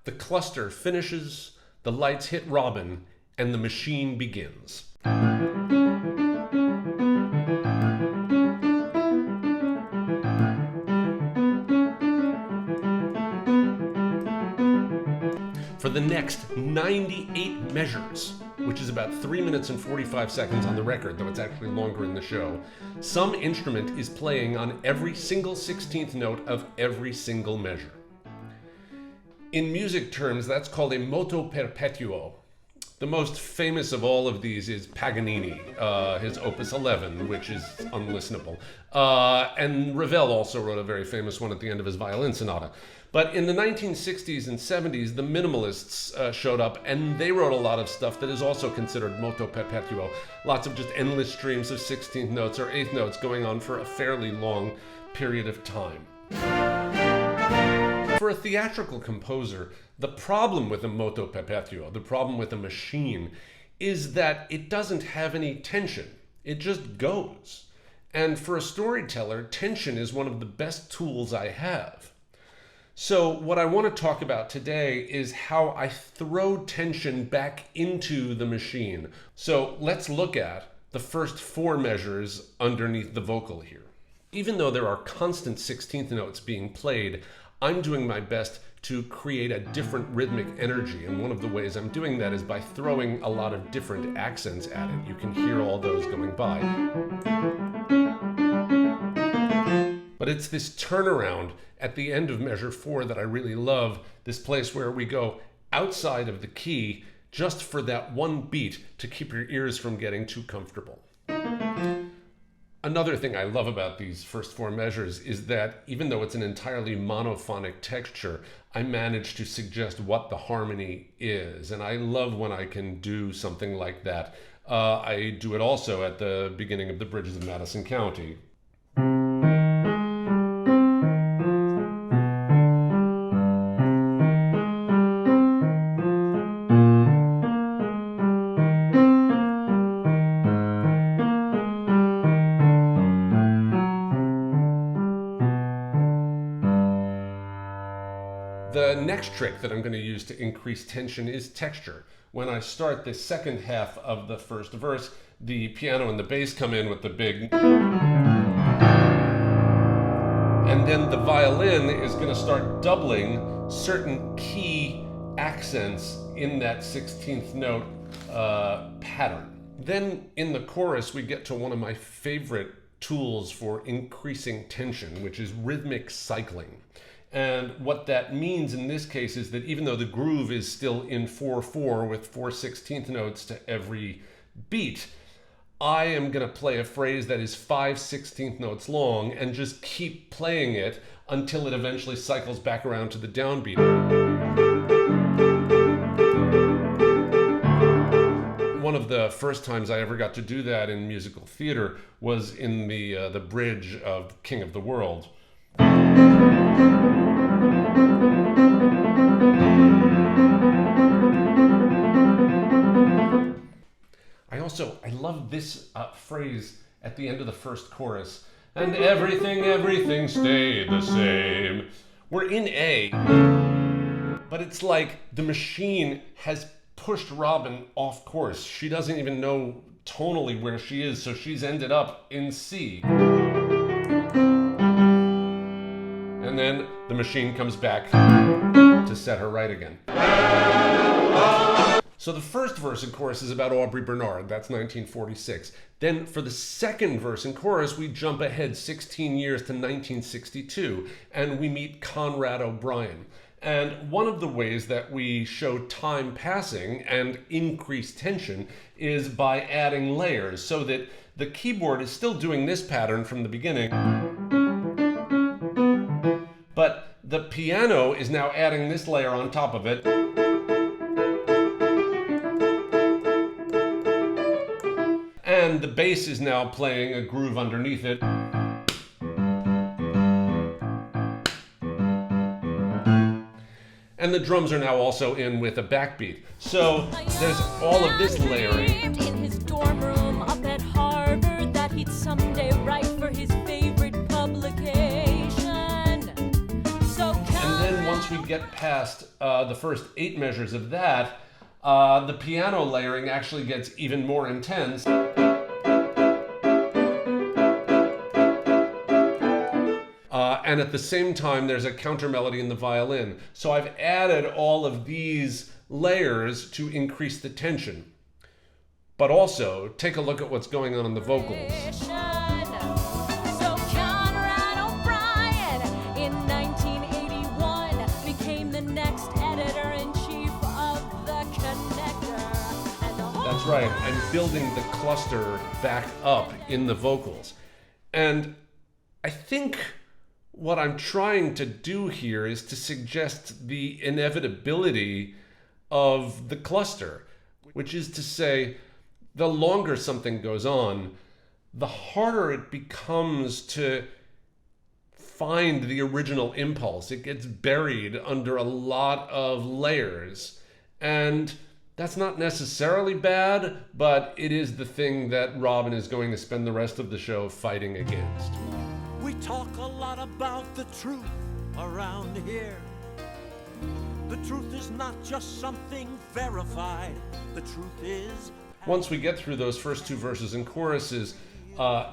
The cluster finishes, the lights hit Robin, and the machine begins. For the next 98 measures, which is about 3 minutes and 45 seconds on the record, though it's actually longer in the show, some instrument is playing on every single 16th note of every single measure. In music terms, that's called a Moto Perpetuo. The most famous of all of these is Paganini, his Opus 11, which is unlistenable. And Ravel also wrote a very famous one at the end of his violin sonata. But in the 1960s and 70s, the minimalists showed up, and they wrote a lot of stuff that is also considered Moto Perpetuo. Lots of just endless streams of 16th notes or 8th notes going on for a fairly long period of time. For a theatrical composer, the problem with a Moto Perpetuo, the problem with a machine, is that it doesn't have any tension. It just goes. And for a storyteller, tension is one of the best tools I have. So what I want to talk about today is how I throw tension back into the machine. So let's look at the first 4 measures underneath the vocal here. Even though there are constant 16th notes being played, I'm doing my best to create a different rhythmic energy, and one of the ways I'm doing that is by throwing a lot of different accents at it. You can hear all those going by. But it's this turnaround at the end of measure 4 that I really love, this place where we go outside of the key just for that one beat to keep your ears from getting too comfortable. Another thing I love about these first 4 measures is that even though it's an entirely monophonic texture, I manage to suggest what the harmony is. And I love when I can do something like that. I do it also at the beginning of the Bridges of Madison County. The next trick that I'm going to use to increase tension is texture. When I start the second half of the first verse, the piano and the bass come in with the big, and then the violin is going to start doubling certain key accents in that 16th note pattern. Then in the chorus, we get to one of my favorite tools for increasing tension, which is rhythmic cycling. And what that means in this case is that even though the groove is still in 4/4 with 4 16th notes to every beat, I am going to play a phrase that is 5 16th notes long and just keep playing it until it eventually cycles back around to the downbeat. One of the first times I ever got to do that in musical theater was in the bridge of King of the World. I love this phrase at the end of the first chorus. And everything stayed the same. We're in A, but it's like the machine has pushed Robin off course. She doesn't even know tonally where she is, so she's ended up in C. And then the machine comes back to set her right again. So the first verse and chorus is about Aubrey Bernard. That's 1946. Then for the second verse and chorus, we jump ahead 16 years to 1962, and we meet Conrad O'Brien. And one of the ways that we show time passing and increase tension is by adding layers, so that the keyboard is still doing this pattern from the beginning, but the piano is now adding this layer on top of it. And the bass is now playing a groove underneath it. And the drums are now also in with a backbeat. So there's all of this layering. In his dorm room up at Harvard that he'd someday write for his favorite publication. And then once once we get past the first 8 measures of that, the piano layering actually gets even more intense. And at the same time, there's a counter melody in the violin. So I've added all of these layers to increase the tension. But also, take a look at what's going on in the vocals. So Conrad O'Brien in 1981 became the next editor-in-chief of the Connector. That's right, and building the cluster back up in the vocals. And I think what I'm trying to do here is to suggest the inevitability of the cluster, which is to say, the longer something goes on, the harder it becomes to find the original impulse. It gets buried under a lot of layers. And that's not necessarily bad, but it is the thing that Robin is going to spend the rest of the show fighting against. We talk a lot about the truth around here. The truth is not just something verified. The truth is... Once we get through those first 2 verses and choruses,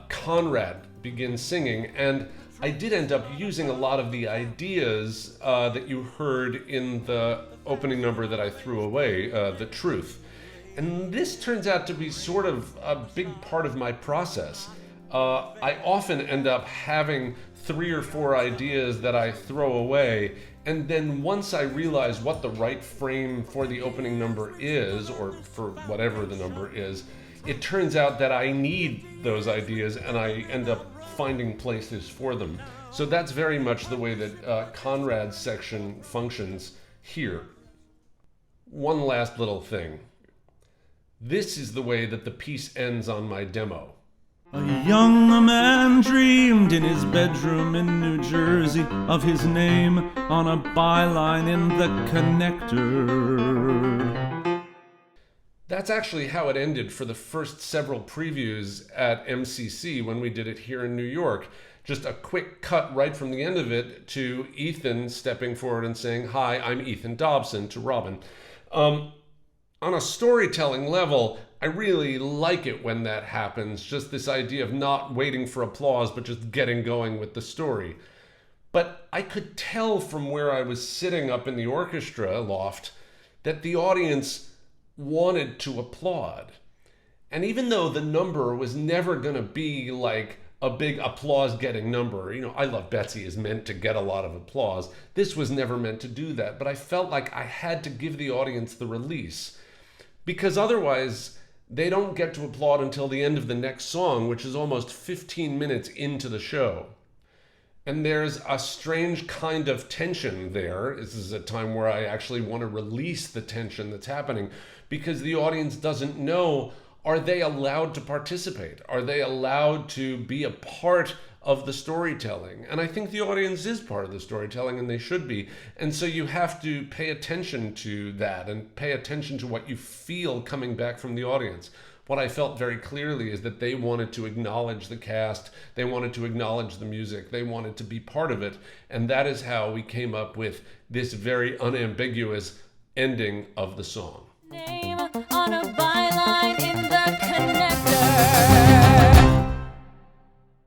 Conrad begins singing, and I did end up using a lot of the ideas that you heard in the opening number that I threw away, The Truth. And this turns out to be sort of a big part of my process. I often end up having 3 or 4 ideas that I throw away, and then once I realize what the right frame for the opening number is, or for whatever the number is, it turns out that I need those ideas and I end up finding places for them. So that's very much the way that Conrad's section functions here. One last little thing. This is the way that the piece ends on my demo. A young man dreamed in his bedroom in New Jersey of his name on a byline in the Connector. That's actually how it ended for the first several previews at MCC when we did it here in New York. Just a quick cut right from the end of it to Ethan stepping forward and saying, "Hi, I'm Ethan Dobson," to Robin. On a storytelling level, I really like it when that happens, just this idea of not waiting for applause, but just getting going with the story. But I could tell from where I was sitting up in the orchestra loft that the audience wanted to applaud. And even though the number was never going to be like a big applause-getting number, I Love Betsy is meant to get a lot of applause, this was never meant to do that. But I felt like I had to give the audience the release, because otherwise they don't get to applaud until the end of the next song, which is almost 15 minutes into the show. And there's a strange kind of tension there. This is a time where I actually want to release the tension that's happening, because the audience doesn't know, are they allowed to participate? Are they allowed to be a part of the storytelling? And I think the audience is part of the storytelling, and they should be. And so you have to pay attention to that and pay attention to what you feel coming back from the audience. What I felt very clearly is that they wanted to acknowledge the cast, they wanted to acknowledge the music, they wanted to be part of it, and that is how we came up with this very unambiguous ending of the song. Name on a byline.